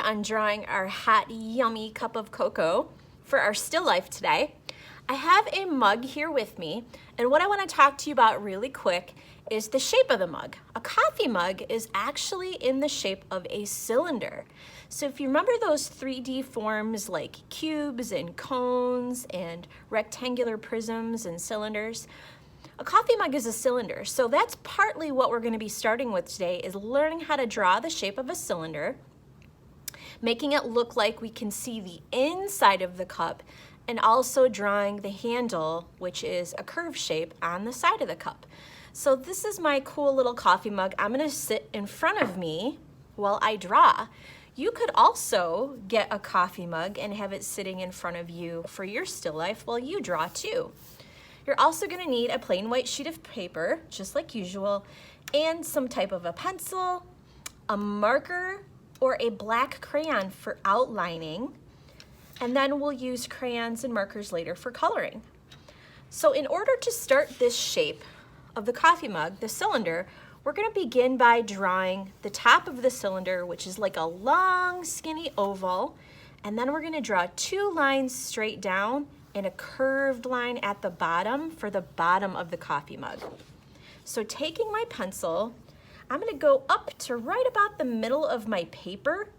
on drawing our hot, yummy cup of cocoa for our still life today. I have a mug here with me, and what I want to talk to you about really quick is the shape of the mug. A coffee mug is actually in the shape of a cylinder. So if you remember those 3D forms like cubes and cones and rectangular prisms and cylinders, a coffee mug is a cylinder. So that's partly what we're going to be starting with today, is learning how to draw the shape of a cylinder, making it look like we can see the inside of the cup, and also drawing the handle, which is a curved shape, on the side of the cup. So this is my cool little coffee mug. I'm gonna sit in front of me while I draw. You could also get a coffee mug and have it sitting in front of you for your still life while you draw too. You're also gonna need a plain white sheet of paper, just like usual, and some type of a pencil, a marker, or a black crayon for outlining, and then we'll use crayons and markers later for coloring. So in order to start this shape of the coffee mug, the cylinder, we're gonna begin by drawing the top of the cylinder, which is like a long, skinny oval, and then we're gonna draw 2 lines straight down and a curved line at the bottom for the bottom of the coffee mug. So taking my pencil, I'm gonna go up to right about the middle of my paper,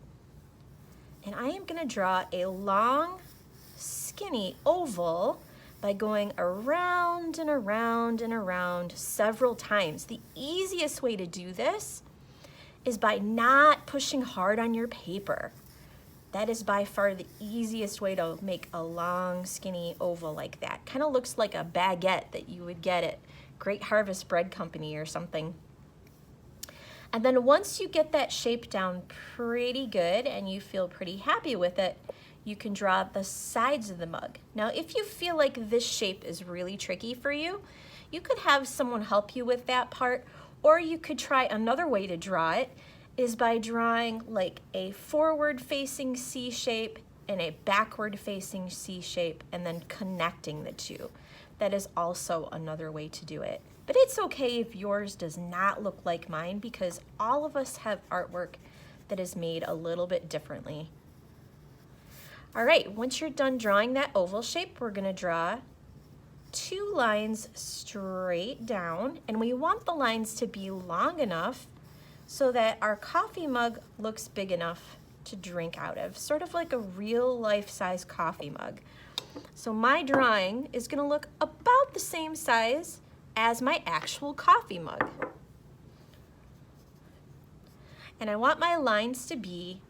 and I am gonna draw a long, skinny oval by going around and around and around several times. The easiest way to do this is by not pushing hard on your paper. That is by far the easiest way to make a long, skinny oval like that. Kind of looks like a baguette that you would get at Great Harvest Bread Company or something. And then once you get that shape down pretty good and you feel pretty happy with it, you can draw the sides of the mug. Now, if you feel like this shape is really tricky for you, you could have someone help you with that part, or you could try another way to draw it, is by drawing like a forward-facing C shape and a backward-facing C shape, and then connecting the two. That is also another way to do it. But it's okay if yours does not look like mine, because all of us have artwork that is made a little bit differently. All right, once you're done drawing that oval shape, we're gonna draw 2 lines straight down, and we want the lines to be long enough so that our coffee mug looks big enough to drink out of, sort of like a real life-size coffee mug. So my drawing is gonna look about the same size as my actual coffee mug. And I want my lines to be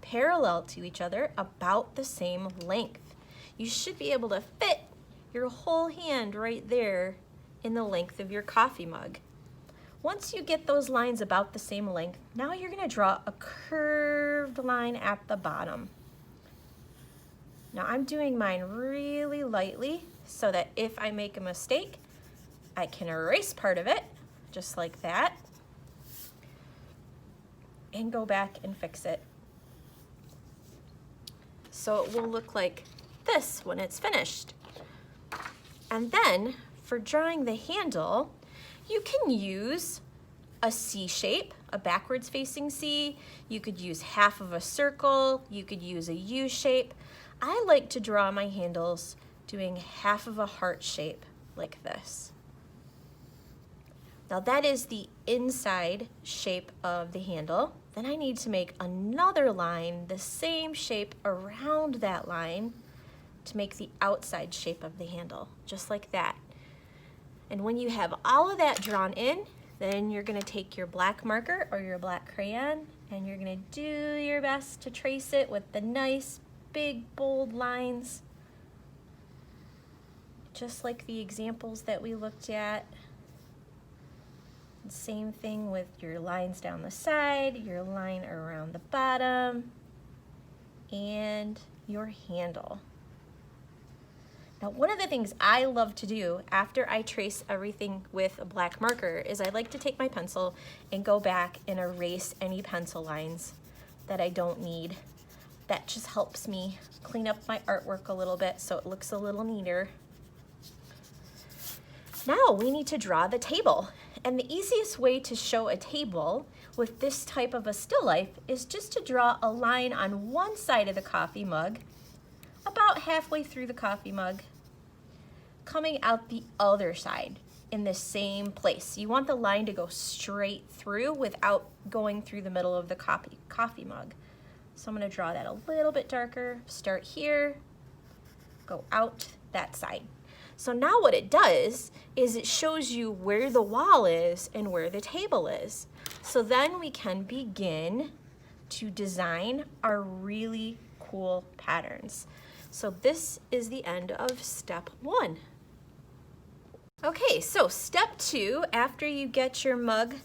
parallel to each other, about the same length. You should be able to fit your whole hand right there in the length of your coffee mug. Once you get those lines about the same length, now you're gonna draw a curved line at the bottom. Now I'm doing mine really lightly so that if I make a mistake, I can erase part of it, just like that, and go back and fix it. So it will look like this when it's finished. And then for drawing the handle, you can use a C shape, a backwards facing C. You could use half of a circle. You could use a U shape. I like to draw my handles doing half of a heart shape like this. Now that is the inside shape of the handle. Then I need to make another line, the same shape around that line, to make the outside shape of the handle, just like that. And when you have all of that drawn in, then you're gonna take your black marker or your black crayon, and you're gonna do your best to trace it with the nice, big, bold lines, just like the examples that we looked at. Same thing with your lines down the side, your line around the bottom, and your handle. Now, one of the things I love to do after I trace everything with a black marker is I like to take my pencil and go back and erase any pencil lines that I don't need. That just helps me clean up my artwork a little bit so it looks a little neater. Now we need to draw the table. And the easiest way to show a table with this type of a still life is just to draw a line on one side of the coffee mug, about halfway through the coffee mug, coming out the other side in the same place. You want the line to go straight through without going through the middle of the coffee mug. So I'm going to draw that a little bit darker. Start here, go out that side. So now what it does is it shows you where the wall is and where the table is. So then we can begin to design our really cool patterns. So this is the end of step 1. Okay, so step 2, after you get your mug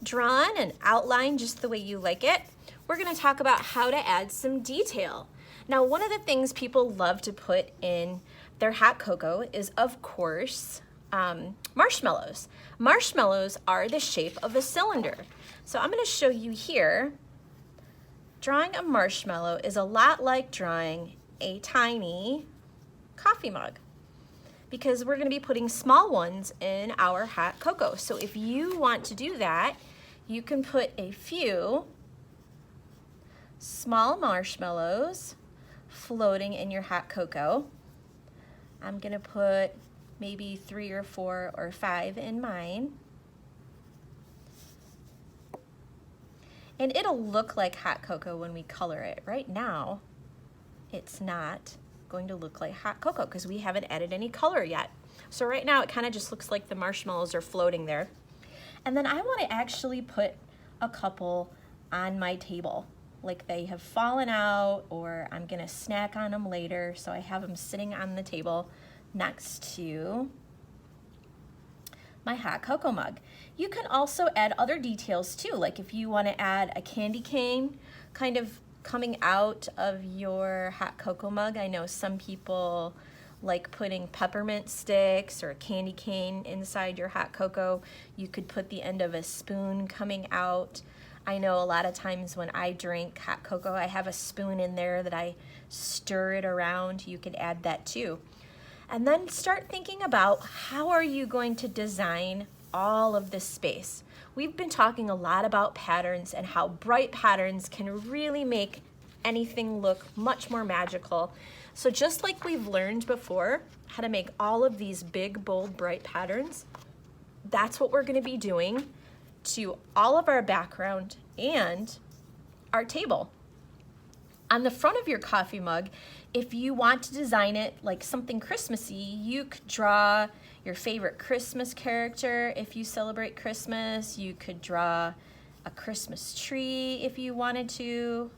drawn and outlined just the way you like it, we're going to talk about how to add some detail. Now, one of the things people love to put in their hot cocoa is, of course, marshmallows. Marshmallows are the shape of a cylinder. So I'm going to show you here. Drawing a marshmallow is a lot like drawing a tiny coffee mug, because we're going to be putting small ones in our hot cocoa. So if you want to do that, you can put a few small marshmallows floating in your hot cocoa. I'm going to put maybe 3 or 4 or 5 in mine. And it'll look like hot cocoa when we color it. Right now, it's not going to look like hot cocoa because we haven't added any color yet. So right now it kind of just looks like the marshmallows are floating there. And then I want to actually put a couple on my table, like they have fallen out, or I'm gonna snack on them later, so I have them sitting on the table next to my hot cocoa mug. You can also add other details too, like if you want to add a candy cane kind of coming out of your hot cocoa mug. I know some people like putting peppermint sticks or a candy cane inside your hot cocoa. You could put the end of a spoon coming out. I know a lot of times when I drink hot cocoa, I have a spoon in there that I stir it around. You could add that too. And then start thinking about how are you going to design all of this space. We've been talking a lot about patterns and how bright patterns can really make anything look much more magical. So just like we've learned before how to make all of these big, bold, bright patterns, that's what we're going to be doing to all of our background and our table. On the front of your coffee mug, if you want to design it like something Christmassy, you could draw your favorite Christmas character. If you celebrate Christmas, you could draw a Christmas tree if you wanted to.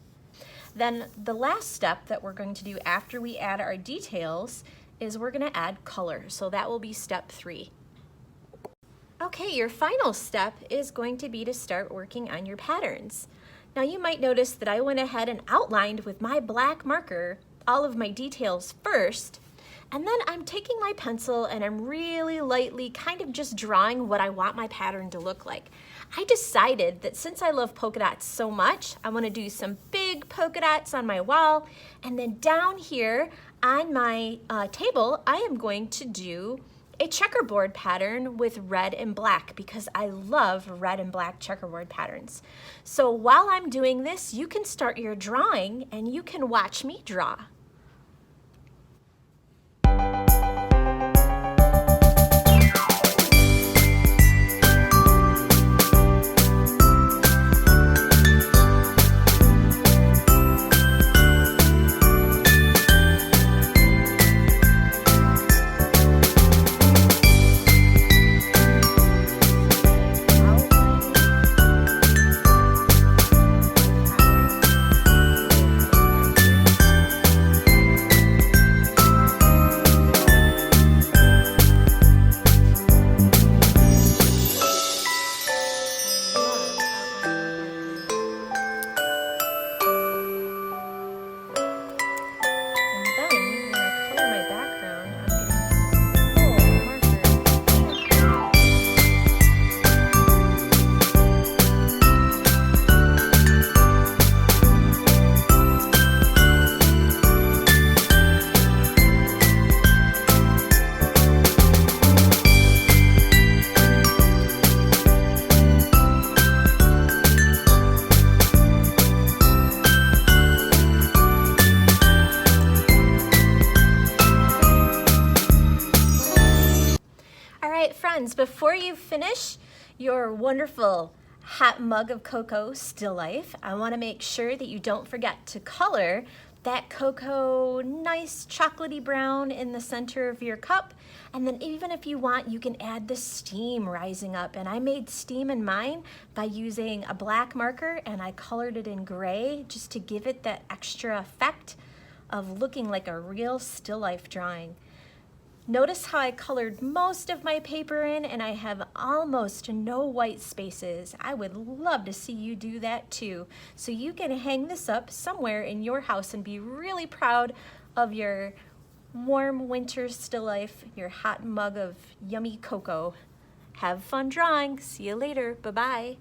Then the last step that we're going to do after we add our details is we're going to add color. So that will be step 3. Okay, your final step is going to be to start working on your patterns. Now you might notice that I went ahead and outlined with my black marker all of my details first, and then I'm taking my pencil and I'm really lightly kind of just drawing what I want my pattern to look like. I decided that since I love polka dots so much, I want to do some big polka dots on my wall, and then down here on my table, I am going to do a checkerboard pattern with red and black because I love red and black checkerboard patterns. So while I'm doing this, you can start your drawing and you can watch me draw. friends, before you finish your wonderful hot mug of cocoa still life, I want to make sure that you don't forget to color that cocoa nice chocolatey brown in the center of your cup. And then even if you want, you can add the steam rising up. And I made steam in mine by using a black marker, and I colored it in gray just to give it that extra effect of looking like a real still life drawing. Notice how I colored most of my paper in and I have almost no white spaces. I would love to see you do that too. So you can hang this up somewhere in your house and be really proud of your warm winter still life, your hot mug of yummy cocoa. Have fun drawing. See you later. Bye-bye.